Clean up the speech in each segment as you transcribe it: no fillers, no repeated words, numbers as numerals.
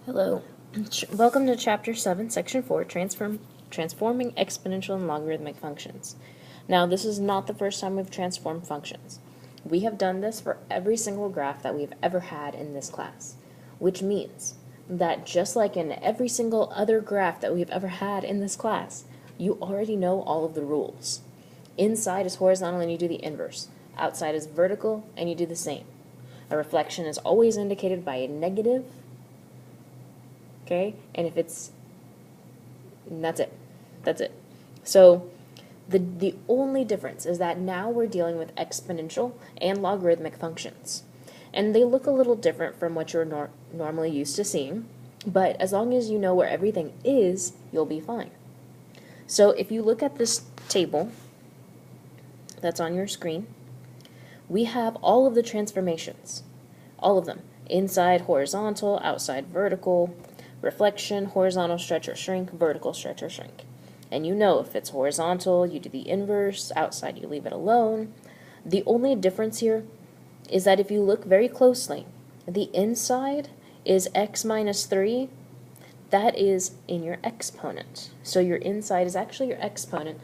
Hello. Welcome to Chapter 7, Section 4, Transforming Exponential and Logarithmic Functions. Now, this is not the first time we've transformed functions. We have done this for every single graph that we've ever had in this class, which means that just like in every single other graph that we've ever had in this class, you already know all of the rules. Inside is horizontal and you do the inverse. Outside is vertical and you do the same. A reflection is always indicated by a negative. Okay, and if it's, and that's it. That's it. So the only difference is that now we're dealing with exponential and logarithmic functions. And they look a little different from what you're normally used to seeing, but as long as you know where everything is, you'll be fine. So if you look at this table that's on your screen, we have all of the transformations, all of them. Inside horizontal, outside vertical, reflection, horizontal stretch or shrink, vertical stretch or shrink. And you know if it's horizontal, you do the inverse, outside you leave it alone. The only difference here is that if you look very closely, the inside is x minus 3. That is in your exponent. So your inside is actually your exponent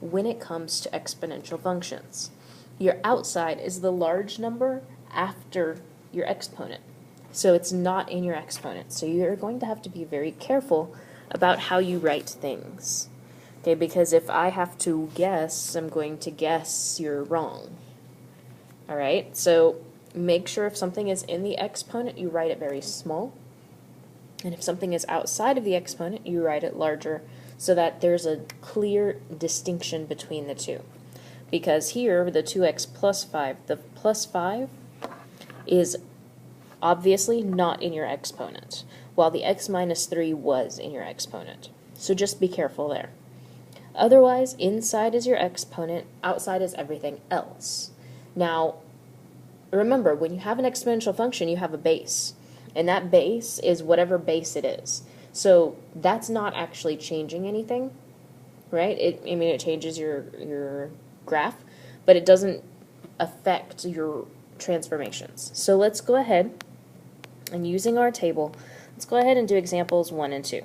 when it comes to exponential functions. Your outside is the large number after your exponent. So it's not in your exponent. So you're going to have to be very careful about how you write things. Okay, because if I have to guess, I'm going to guess you're wrong. All right, so make sure if something is in the exponent, you write it very small. And if something is outside of the exponent, you write it larger so that there's a clear distinction between the two. Because here, the 2x plus 5, the plus 5 is obviously not in your exponent, while the x minus 3 was in your exponent. So just be careful there. Otherwise, inside is your exponent, outside is everything else. Now, remember, when you have an exponential function, you have a base, and that base is whatever base it is. So that's not actually changing anything, right? It changes your graph, but it doesn't affect your transformations. So let's go ahead and using our table, let's go ahead and do examples 1 and 2.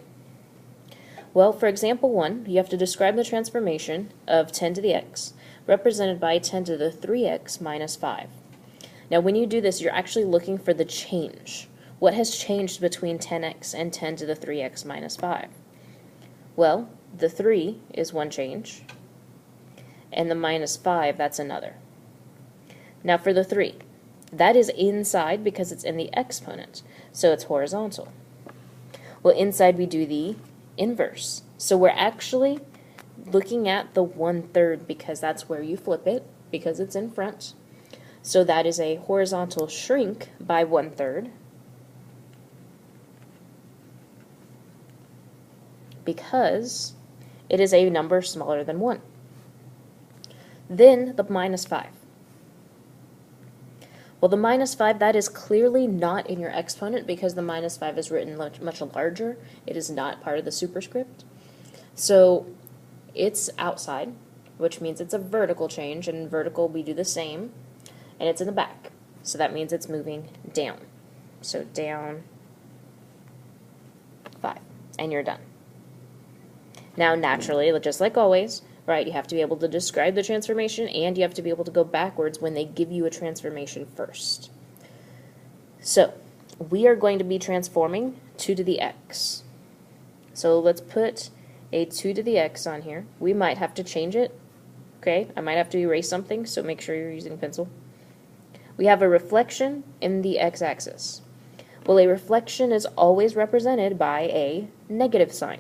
Well, for example 1, you have to describe the transformation of 10 to the x, represented by 10 to the 3x minus 5. Now, when you do this, you're actually looking for the change. What has changed between 10x and 10 to the 3x minus 5? Well, the 3 is one change, and the minus 5, that's another. Now for the 3, that is inside because it's in the exponent, so it's horizontal. Well, inside we do the inverse. So we're actually looking at the 1/3 because that's where you flip it, because it's in front. So that is a horizontal shrink by 1/3 because it is a number smaller than 1. Then the minus 5. Well, the minus 5, that is clearly not in your exponent because the minus 5 is written much larger. It is not part of the superscript. So it's outside, which means it's a vertical change, and in vertical we do the same, and it's in the back. So that means it's moving down. So down 5, and you're done. Now, naturally, just like always, right, you have to be able to describe the transformation and you have to be able to go backwards when they give you a transformation first. So, we are going to be transforming 2 to the x. So let's put a 2 to the x on here. We might have to change it. Okay, I might have to erase something, so make sure you're using pencil. We have a reflection in the x-axis. Well, a reflection is always represented by a negative sign.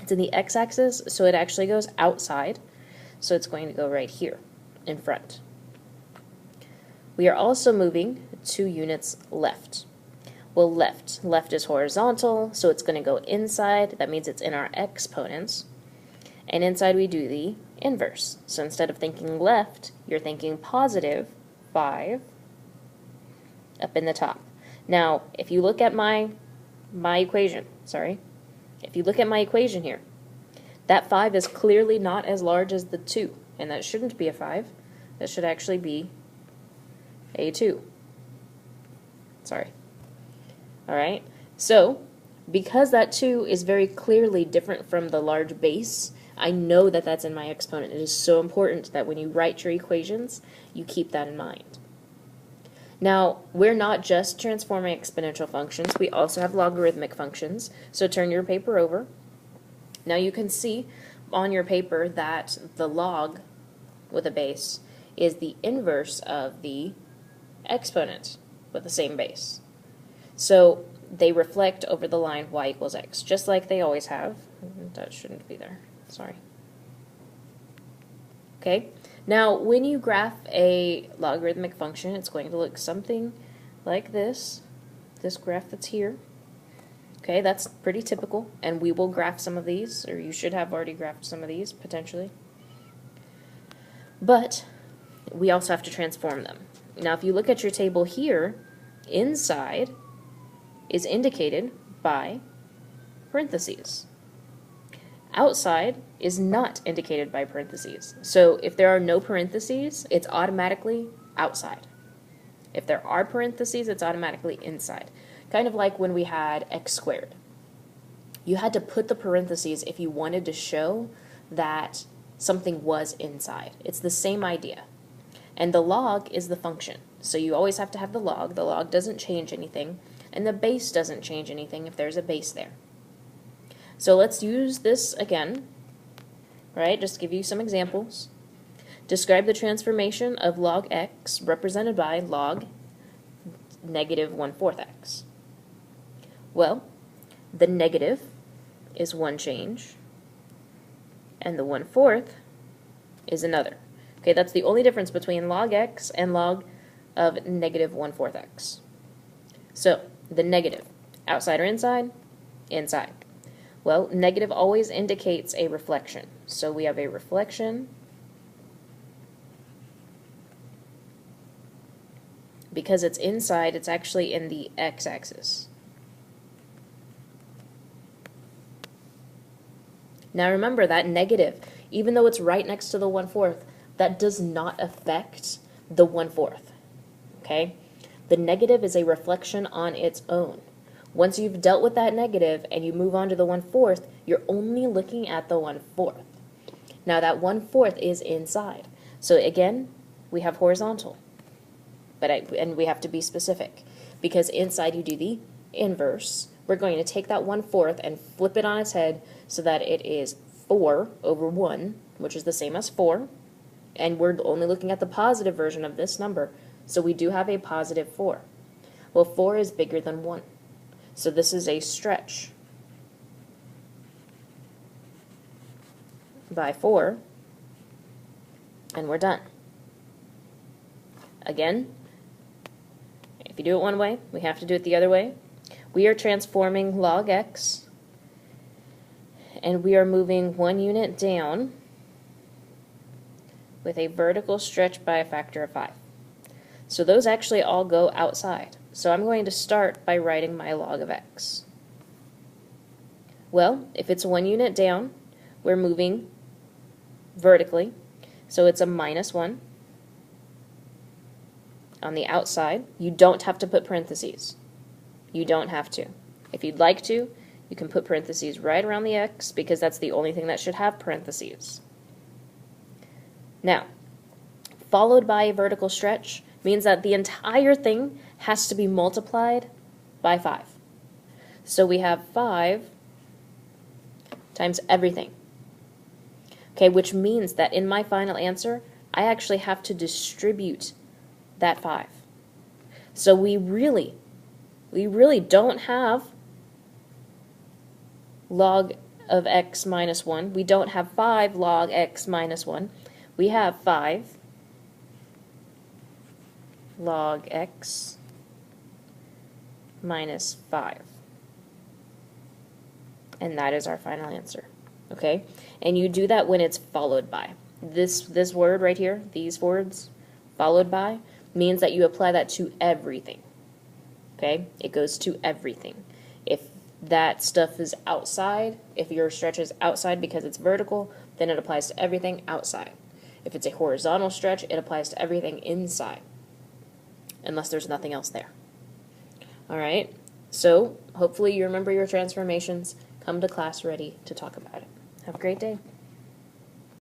It's in the x-axis, so it actually goes outside, so it's going to go right here in front. We are also moving 2 units left. Well, left is horizontal, so it's going to go inside. That means it's in our exponents. And inside we do the inverse. So instead of thinking left, you're thinking positive 5 up in the top. Now, if you look at my equation, if you look at my equation here, that 5 is clearly not as large as the 2, and that shouldn't be a 5. That should actually be a 2. Sorry. All right? So, because that 2 is very clearly different from the large base, I know that that's in my exponent. It is so important that when you write your equations, you keep that in mind. Now, we're not just transforming exponential functions, we also have logarithmic functions. So turn your paper over. Now you can see on your paper that the log with a base is the inverse of the exponent with the same base. So they reflect over the line y equals x, just like they always have. That shouldn't be there, sorry. Okay, now when you graph a logarithmic function, it's going to look something like this graph that's here. Okay, that's pretty typical, and we will graph some of these, or you should have already graphed some of these, potentially. But we also have to transform them. Now, if you look at your table here, inside is indicated by parentheses. Outside is not indicated by parentheses. So if there are no parentheses, it's automatically outside. If there are parentheses, it's automatically inside. Kind of like when we had x squared. You had to put the parentheses if you wanted to show that something was inside. It's the same idea. And the log is the function. So you always have to have the log. The log doesn't change anything, and the base doesn't change anything if there's a base there. So let's use this again, right? Just to give you some examples. Describe the transformation of log x represented by log negative 1/4 x. Well, the negative is one change, and the 1/4 is another. Okay, that's the only difference between log x and log of negative 1/4 x. So, the negative, outside or inside? Inside. Well, negative always indicates a reflection. So we have a reflection. Because it's inside, it's actually in the x-axis. Now remember that negative, even though it's right next to the 1/4, that does not affect the 1/4. Okay? The negative is a reflection on its own. Once you've dealt with that negative and you move on to the 1/4, you're only looking at the 1/4. Now that 1/4 is inside. So again, we have horizontal. And we have to be specific, because inside you do the inverse. We're going to take that 1/4 and flip it on its head so that it is 4 over 1, which is the same as 4, and we're only looking at the positive version of this number, so we do have a positive 4. Well, 4 is bigger than 1, so this is a stretch by 4, and we're done. Again, if you do it one way, we have to do it the other way. We are transforming log x, and we are moving 1 unit down with a vertical stretch by a factor of 5. So those actually all go outside. So I'm going to start by writing my log of x. Well, if it's 1 unit down, we're moving vertically, so it's a -1. On the outside, you don't have to put parentheses. You don't have to. If you'd like to, you can put parentheses right around the x, because that's the only thing that should have parentheses. Now, followed by a vertical stretch means that the entire thing has to be multiplied by 5. So we have 5 times everything. Okay, which means that in my final answer, I actually have to distribute that 5. So we really don't have log of x minus 1. We don't have 5 log x minus 1. We have 5 log x minus 5. And that is our final answer. Okay? And you do that when it's followed by. This word right here, these words, followed by, means that you apply that to everything. Okay? It goes to everything. If that stuff is outside, if your stretch is outside because it's vertical, then it applies to everything outside. If it's a horizontal stretch, it applies to everything inside, unless there's nothing else there. Alright? So hopefully you remember your transformations. Come to class ready to talk about it. Have a great day.